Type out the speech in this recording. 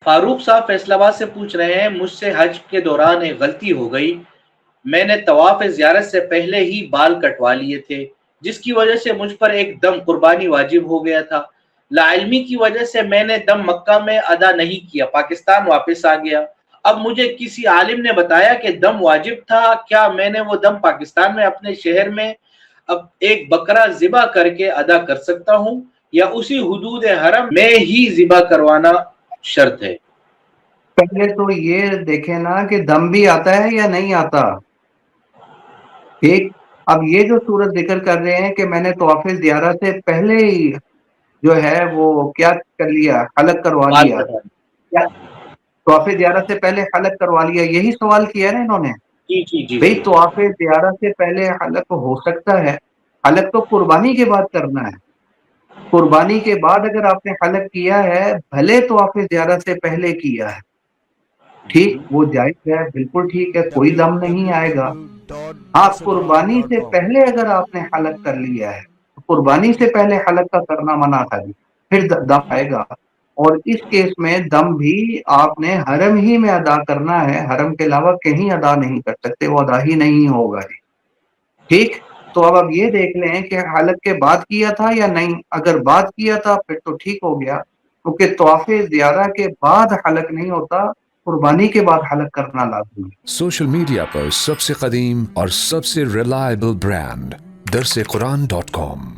فاروق صاحب فیصل آباد سے پوچھ رہے ہیں، مجھ سے حج کے دوران ایک غلطی ہو گئی، میں نے طواف زیارت سے پہلے ہی بال کٹوا لیے تھے، جس کی وجہ سے مجھ پر ایک دم قربانی واجب ہو گیا تھا۔ لاعلمی کی وجہ سے میں نے دم مکہ میں ادا نہیں کیا، پاکستان واپس آ گیا۔ اب مجھے کسی عالم نے بتایا کہ دم واجب تھا، کیا میں نے وہ دم پاکستان میں اپنے شہر میں اب ایک بکرا ذبح کر کے ادا کر سکتا ہوں، یا اسی حدود حرم میں ہی ذبح کروانا شرط ہے؟ پہلے تو یہ دیکھیں نا کہ دم بھی آتا ہے یا نہیں آتا۔ ٹھیک، اب یہ جو صورت ذکر کر رہے ہیں کہ میں نے طواف زیارہ سے پہلے ہی جو ہے وہ کیا کر لیا، حلق کروا بال لیا، کٹوانا۔ کیا طواف زیارہ سے پہلے حلق کروا لیا، یہی سوال کیا نا انہوں نے؟ جی جی جی بھئی جی طواف زیارہ سے پہلے حلق ہو سکتا ہے، حلق تو قربانی کے بعد کرنا ہے۔ قربانی کے بعد اگر آپ نے حلق کیا ہے، بھلے طواف زیارہ سے پہلے کیا ہے، ٹھیک، وہ جائز ہے، بالکل ٹھیک ہے، کوئی دم نہیں آئے گا۔ آپ قربانی سے پہلے اگر آپ نے حلق کر لیا ہے، قربانی سے پہلے حلق کا کرنا منع تھا جی، پھر دم آئے گا۔ اور اس کیس میں دم بھی آپ نے حرم ہی میں ادا کرنا ہے، حرم کے علاوہ کہیں ادا نہیں کر سکتے، وہ ادا ہی نہیں ہوگا جی۔ ٹھیک، تو اب یہ دیکھ لیں کہ حلق کے بعد کیا تھا یا نہیں، اگر بعد کیا تھا پھر تو ٹھیک ہو گیا، کیونکہ طواف زیارہ کے بعد حلق نہیں ہوتا، قربانی کے بعد حلق کرنا لازمی ہے۔ سوشل میڈیا پر سب سے قدیم اور سب سے ریلائبل برانڈ درس قرآن.com